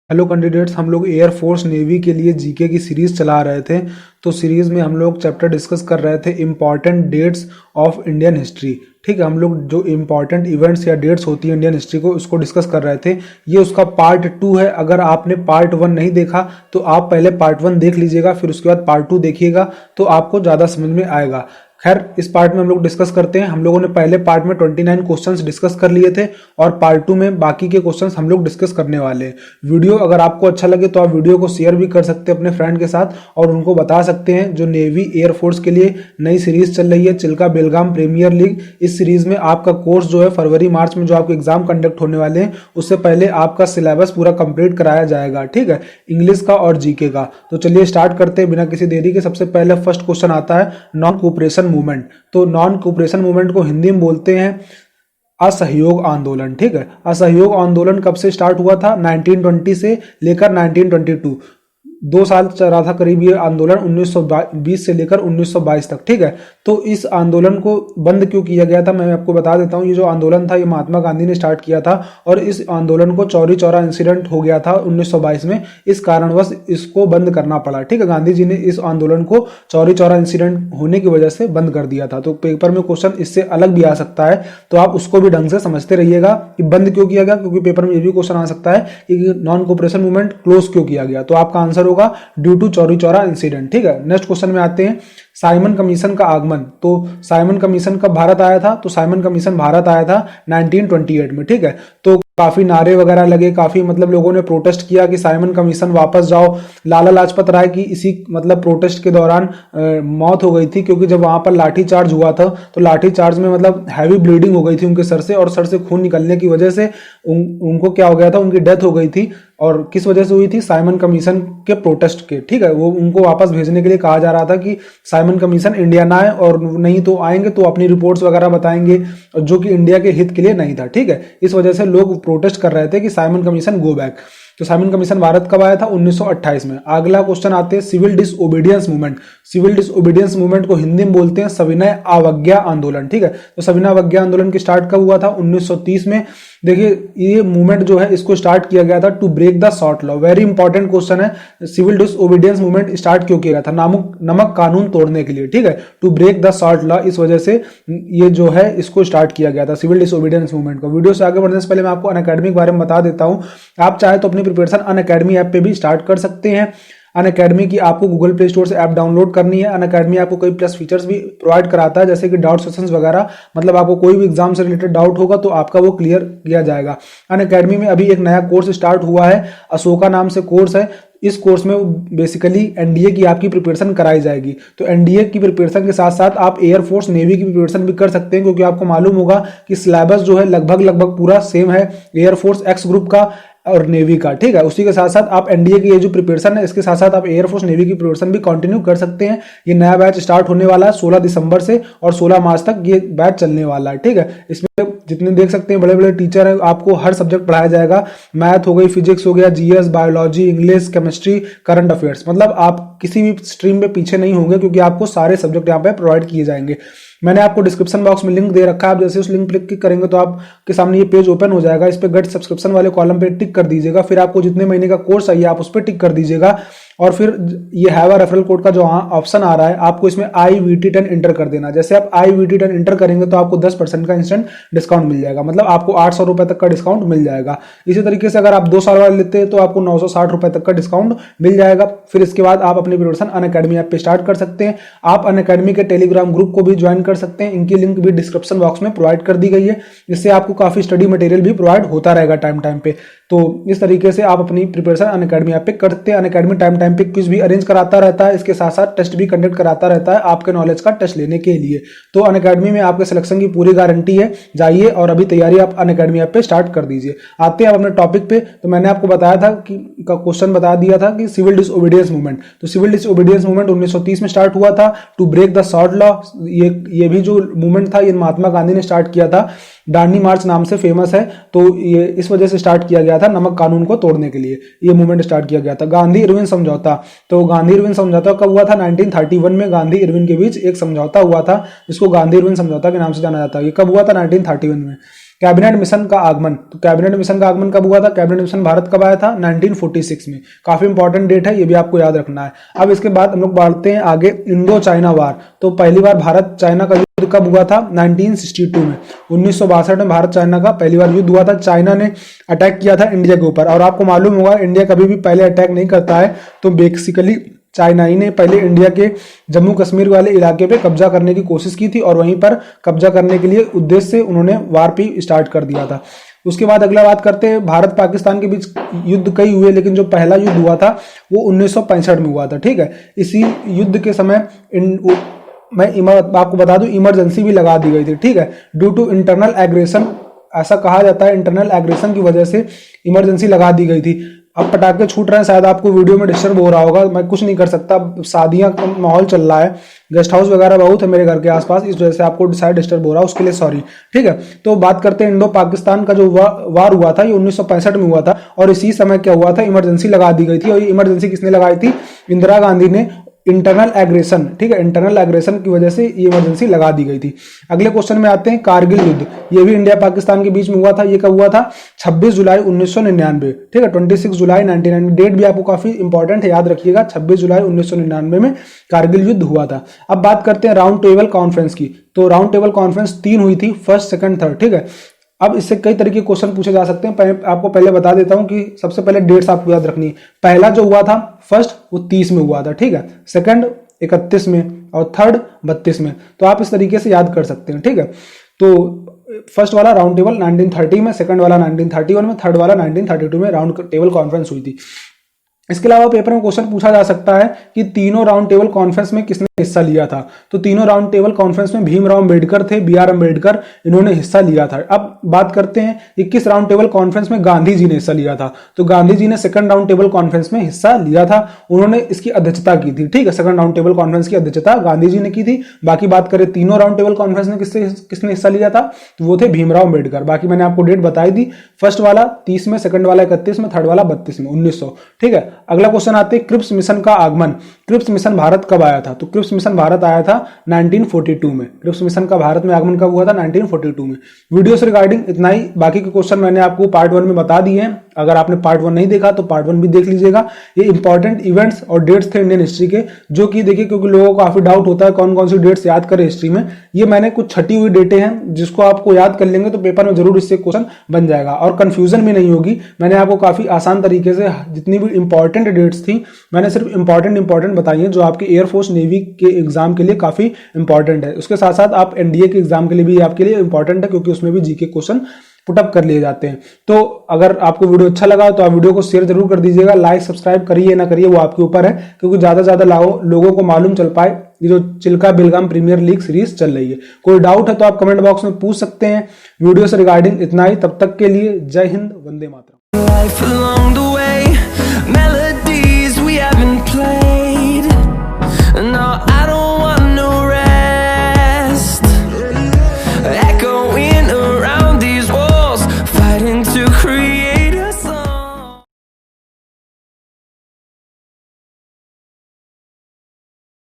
Hello candidates, हम लोग air force navy के लिए जीके की सीरीज चला रहे थे। तो सीरीज में हम लोग चैप्टर डिस्कस कर रहे थे important dates of Indian history. ठीक है, हम लोग जो इम्पॉर्टेंट इवेंट्स या डेट्स होती है इंडियन हिस्ट्री को उसको डिस्कस कर रहे थे। ये उसका पार्ट 2 है। अगर आपने पार्ट 1 नहीं देखा तो आप पहले पार्ट 1 देख लीजिएगा, फिर उसके बाद पार्ट 2 देखिएगा तो आपको ज़्यादा समझ में आएगा। खैर, इस पार्ट में हम लोग डिस्कस करते हैं। हम लोगों ने पहले पार्ट में 29 क्वेश्चंस डिस्कस कर लिए थे और पार्ट 2 में बाकी के क्वेश्चंस हम लोग डिस्कस करने वाले हैं। वीडियो अगर आपको अच्छा लगे तो आप वीडियो को शेयर भी कर सकते हैं अपने फ्रेंड के साथ और उनको बता सकते हैं। जो नेवी एयरफोर्स के लिए नई सीरीज चल रही है चिल्का बेलगाम प्रीमियर लीग, इस सीरीज में आपका कोर्स जो है फरवरी मार्च में जो आपके एग्जाम कंडक्ट होने वाले हैं उससे पहले आपका सिलेबस पूरा कंप्लीट कराया जाएगा। ठीक है, इंग्लिश का और जीके का। तो चलिए स्टार्ट करते हैं बिना किसी देरी के। सबसे पहले फर्स्ट क्वेश्चन आता है नॉन कोऑपरेशन मूवमेंट। तो नॉन कोऑपरेशन मूवमेंट को हिंदी में बोलते हैं असहयोग आंदोलन। ठीक है, असहयोग आंदोलन कब से स्टार्ट हुआ था? 1920 से लेकर 1922, 2 साल चल रहा था करीब ये आंदोलन, 1920 से लेकर 1922 तक। ठीक है, तो इस आंदोलन को बंद क्यों किया गया था मैं आपको बता देता हूँ। ये जो आंदोलन था ये महात्मा गांधी ने स्टार्ट किया था और इस आंदोलन को चौरी चौरा इंसिडेंट हो गया था 1922 में, इस कारणवश इसको बंद करना पड़ा। ठीक है, गांधी जी ने इस आंदोलन को चौरी चौरा इंसिडेंट होने की वजह से बंद कर दिया था। तो पेपर में क्वेश्चन इससे अलग भी आ सकता है, तो आप उसको भी ढंग से समझते रहिएगा कि बंद क्यों किया गया, क्योंकि पेपर में ये भी क्वेश्चन आ सकता है कि नॉन कोऑपरेशन मूवमेंट क्लोज क्यों किया गया। तो आपका आंसर होगा due to Chauri Chaura incident. ठीक है, नेक्स्ट क्वेश्चन में आते हैं साइमन कमीशन का आगमन। तो साइमन कमीशन कब भारत आया था? तो साइमन कमीशन भारत आया था 1928 में। ठीक है, तो काफी नारे वगैरह लगे, काफी मतलब लोगों ने प्रोटेस्ट किया कि साइमन कमीशन वापस जाओ। लाला लाजपत राय की इसी मतलब प्रोटेस्ट के दौरान मौत हो गई थी, क्योंकि जब वहां पर लाठी चार्ज हुआ था तो लाठी चार्ज में मतलब हैवी ब्लीडिंग हो गई थी उनके सर से, और सर से खून निकलने की वजह से उनको क्या हो गया था, उनकी डेथ हो गई थी। और किस वजह से हुई थी? साइमन कमीशन के प्रोटेस्ट के। ठीक है, वो उनको वापस भेजने के लिए कहा जा रहा था कि साइमन कमीशन इंडिया ना आए, और नहीं तो आएंगे तो अपनी रिपोर्ट्स वगैरह बताएंगे, जो कि इंडिया के हित के लिए नहीं था। ठीक है, इस वजह से लोग प्रोटेस्ट कर रहे थे कि साइमन कमीशन गो बैक। तो साइमन कमीशन भारत कब आया था? 1928 में। अगला क्वेश्चन आते हैं civil disobedience movement. Civil disobedience movement को हिंदी में बोलते हैं सविनय अवज्ञा आंदोलन। ठीक है, तो सविनय अवज्ञा आंदोलन की स्टार्ट कब हुआ था? 1930 में। देखिए, ये मूवमेंट जो है इसको स्टार्ट किया गया था to break the salt law. Very important question है। सिविल डिसओबीडियंस मूवमेंट स्टार्ट क्यों किया गया था? नमक कानून तोड़ने के लिए। ठीक है, to break the salt law, इस वजह से ये जो है इसको स्टार्ट किया गया था सिविल डिसओबीडियंस मूवमेंट को। वीडियो से आगे बढ़ने से पहले मैं आपको अनअकैडमी के बारे में बता देता हूं। आप चाहे तो अपनी प्रिपरेशन अनअकैडमी ऐप पे भी स्टार्ट कर सकते हैं। अनअकैडमी की आपको गूगल प्ले स्टोर से ऐप डाउनलोड करनी है। अनअकैडमी आपको कई प्लस फीचर्स भी प्रोवाइड कराता है, जैसे कि डाउट सेशंस वगैरह। मतलब आपको कोई भी एग्जाम से रिलेटेड डाउट होगा तो आपका वो क्लियर किया जाएगा। अनअकैडमी में अभी एक नया कोर्स स्टार्ट हुआ है, अशोका नाम से कोर्स है। इस कोर्स में बेसिकली एनडीए की आपकी प्रिपरेशन कराई जाएगी। तो एनडीए की प्रिपरेशन के साथ साथ आप एयरफोर्स नेवी की प्रिपरेशन भी कर सकते हैं, क्योंकि आपको मालूम होगा कि सिलेबस जो है लगभग पूरा सेम है एयरफोर्स एक्स ग्रुप का और नेवी का। ठीक है, उसी के साथ साथ आप एनडीए की ये जो प्रिपरेशन है इसके साथ साथ आप एयरफोर्स नेवी की प्रिपरेशन भी कंटिन्यू कर सकते हैं। ये नया बैच स्टार्ट होने वाला है 16 दिसंबर से और 16 मार्च तक ये बैच चलने वाला है। ठीक है, इसमें जितने देख सकते हैं बड़े बड़े टीचर हैं, आपको हर सब्जेक्ट पढ़ाया जाएगा। मैथ हो गई, फिजिक्स हो गया, GS, biology, English, chemistry, current affairs. मतलब आप किसी भी स्ट्रीम में पीछे नहीं होंगे, क्योंकि आपको सारे सब्जेक्ट यहाँ पे प्रोवाइड किए जाएंगे। मैंने आपको डिस्क्रिप्शन बॉक्स में लिंक दे रखा है, आप जैसे उस लिंक पर क्लिक करेंगे तो आपके सामने ये पेज ओपन हो जाएगा। इस पे गेट सब्सक्रिप्शन वाले कॉलम पे टिक कर दीजिएगा, फिर आपको जितने महीने का कोर्स चाहिए आप उस पर टिक कर दीजिएगा, और फिर ये हैव अ रेफरल कोड का जो ऑप्शन आ रहा है आपको इसमें IVT10 इंटर कर देना। जैसे आप IVT10 इंटर करेंगे तो आपको 10% का इंस्टेंट डिस्काउंट मिल जाएगा, मतलब आपको 800 रुपए तक का डिस्काउंट मिल जाएगा। इसी तरीके से अगर आप 2 साल वाले लेते हैं तो आपको 960 रुपए तक का डिस्काउंट मिल जाएगा। फिर इसके बाद आप अपनी प्रिपरेशन अनअकैडमी ऐप पे स्टार्ट कर सकते हैं। आप अनअकैडमी के टेलीग्राम ग्रुप को भी ज्वाइन कर सकते हैं, इनकी लिंक भी डिस्क्रिप्शन बॉक्स में प्रोवाइड कर दी गई है, जिससे आपको काफी स्टडी मटेरियल भी प्रोवाइड होता रहेगा टाइम पे। तो इस तरीके से आप अपनी प्रिपरेशन अनअकैडमी ऐप पे कर सकते हैं। अनअकैडमी टाइम पे क्विज भी अरेंज कराता रहता है, इसके साथ साथ टेस्ट भी कंडक्ट कराता रहता है आपके नॉलेज का टेस्ट लेने के लिए। तो अनअकैडमी में आपके सिलेक्शन की पूरी गारंटी है। जाइए और अभी तैयारी आप अनअकैडमी ऐप पे स्टार्ट कर दीजिए। आते हैं अपने टॉपिक पे। तो मैंने आपको बताया था कि क्वेश्चन बता दिया था कि सिविल डिसओबीडियंस मूवमेंट। तो सिविल डिसओबीडियंस मूवमेंट 1930 में स्टार्ट हुआ था to break the salt law. ये भी जो मूवमेंट था ये महात्मा गांधी ने स्टार्ट किया था, दांडी मार्च नाम से फेमस है। तो ये इस वजह से स्टार्ट किया गया था, नमक कानून को तोड़ने के लिए ये मूवमेंट स्टार्ट किया गया था। गांधी इरविन समझौता। तो गांधी इरविन समझौता कब हुआ था? 1931 में गांधी इरविन के बीच एक समझौता हुआ था, जिसको गांधी इरविन समझौता के नाम से जाना जाता है। ये कब हुआ था? 1931 में। कैबिनेट मिशन का आगमन, तो कैबिनेट मिशन का आगमन कब हुआ था? कैबिनेट मिशन भारत कब आया था? 1946 में। काफी इंपॉर्टेंट डेट है, ये भी आपको याद रखना है। अब इसके बाद हम लोग बढ़ते हैं आगे, इंडो चाइना वार। तो पहली बार भारत चाइना का युद्ध कब हुआ था? 1962 में। 1962 में भारत चाइना का पहली बार युद्ध हुआ था। चाइना ने अटैक किया था इंडिया के ऊपर, और आपको मालूम होगा इंडिया कभी भी पहले अटैक नहीं करता है, तो बेसिकली चाइनाई ने पहले इंडिया के जम्मू कश्मीर वाले इलाके पे कब्जा करने की कोशिश की थी, और वहीं पर कब्जा करने के लिए उद्देश्य से उन्होंने वार भी स्टार्ट कर दिया था। उसके बाद अगला बात करते हैं, भारत पाकिस्तान के बीच युद्ध कई हुए, लेकिन जो पहला युद्ध हुआ था वो 1965 में हुआ था। ठीक है, इसी युद्ध के समय मैं आपको बता दूं इमरजेंसी भी लगा दी गई थी। ठीक है, ड्यू टू इंटरनल एग्रेशन, ऐसा कहा जाता है इंटरनल एग्रेशन की वजह से इमरजेंसी लगा दी गई थी। अब पटाखे छूट रहे हैं, शायद आपको वीडियो में डिस्टर्ब हो रहा होगा, मैं कुछ नहीं कर सकता, शादियां का माहौल चल रहा है, गेस्ट हाउस वगैरह बहुत है मेरे घर के आसपास, इस वजह से आपको शायद डिस्टर्ब हो रहा है, उसके लिए सॉरी। ठीक है, तो बात करते हैं इंडो पाकिस्तान का जो वार हुआ था, ये 1965 में हुआ था, और इसी समय क्या हुआ था, इमरजेंसी लगा दी गई थी। और ये इमरजेंसी किसने लगाई थी? इंदिरा गांधी ने। इंटरनल एग्रेशन, ठीक है, इंटरनल एग्रेशन की वजह से ये इमरजेंसी लगा दी गई थी। अगले क्वेश्चन में आते हैं, कारगिल युद्ध, ये भी इंडिया पाकिस्तान के बीच में हुआ था। ये कब हुआ था? 26 जुलाई 1999। ठीक है, 26 जुलाई 1999, डेट भी आपको काफी इंपॉर्टेंट है, याद रखिएगा, 26 जुलाई 1999 में कारगिल युद्ध हुआ था। अब बात करते हैं राउंड टेबल कॉन्फ्रेंस की। तो राउंड टेबल कॉन्फ्रेंस 3 हुई थी, फर्स्ट, सेकंड, थर्ड। ठीक है, अब इससे कई तरह के क्वेश्चन पूछे जा सकते हैं। आपको पहले बता देता हूं कि सबसे पहले डेट्स आपको याद रखनी है। पहला जो हुआ था फर्स्ट, वो 30 में हुआ था। ठीक है, सेकंड 31 में, और थर्ड 32 में। तो आप इस तरीके से याद कर सकते हैं। ठीक है, तो फर्स्ट वाला राउंड टेबल 1930 में, सेकंड वाला 1931 में, थर्ड वाला 1932 में राउंड टेबल कॉन्फ्रेंस हुई थी। इसके अलावा पेपर में क्वेश्चन पूछा जा सकता है कि तीनों राउंड टेबल कॉन्फ्रेंस में किसने हिस्सा लिया था। तो तीनों राउंड टेबल कॉन्फ्रेंस में भीमराव अंबेडकर थे, BR अंबेडकर, इन्होंने हिस्सा लिया था। अब बात करते हैं कि किस राउंड टेबल कॉन्फ्रेंस में गांधी जी ने हिस्सा लिया था। तो गांधी जी ने सेकंड राउंड टेबल कॉन्फ्रेंस में हिस्सा लिया था, उन्होंने इसकी अध्यक्षता की थी। ठीक है, सेकंड राउंड टेबल कॉन्फ्रेंस की अध्यक्षता गांधी जी ने की थी। बाकी बात करें तीनों राउंड टेबल कॉन्फ्रेंस में किसने हिस्सा लिया था, तो वो थे भीमराव अंबेडकर। बाकी मैंने आपको डेट बताई दी, फर्स्ट वाला 30 में, सेकंड वाला 31 में, थर्ड वाला 32 में, 1900। ठीक है, अगला क्वेश्चन आते हैं क्रिप्स मिशन का आगमन। क्रिप्स मिशन भारत कब आया था? तो क्रिप्स मिशन भारत आया था 1942 में। क्रिप्स मिशन का भारत में आगमन कब हुआ था? 1942 में। वीडियो से रिगार्डिंग इतना ही, बाकी के क्वेश्चन मैंने आपको पार्ट 1 में बता दिए हैं। अगर आपने पार्ट 1 नहीं देखा तो पार्ट 1 भी देख लीजिएगा। ये इंपॉर्टेंट इवेंट्स और डेट्स थे इंडियन हिस्ट्री के, जो कि देखिए क्योंकि लोगों को काफी डाउट होता है कौन कौन सी डेट्स याद करें हिस्ट्री में। ये मैंने कुछ छटी हुई डेटें हैं, जिसको आपको याद कर लेंगे तो पेपर में जरूर इससे क्वेश्चन बन जाएगा और कंफ्यूजन भी नहीं होगी। मैंने आपको काफी आसान तरीके से जितनी भी इंपॉर्टेंट डेट्स थी मैंने सिर्फ इंपॉर्टेंट बताई है, जो आपके एयरफोर्स नेवी के एग्जाम के लिए काफी इंपॉर्टेंट है। उसके साथ साथ आप एनडीए के एग्जाम के लिए भी आपके लिए इंपॉर्टेंट है, क्योंकि उसमें भी जीके क्वेश्चन पुटअप कर लिए जाते हैं। तो अगर आपको वीडियो अच्छा लगा तो आप वीडियो को शेयर जरूर कर दीजिएगा। लाइक सब्सक्राइब करिए ना करिए वो आपके ऊपर है, क्योंकि ज्यादा से ज्यादा लोगों को मालूम चल पाए ये जो चिल्का बेलगाम प्रीमियर लीग सीरीज चल रही है। कोई डाउट है तो आप कमेंट बॉक्स में पूछ सकते हैं। वीडियो से रिगार्डिंग इतना ही, तब तक के लिए जय हिंद, वंदे मातरम।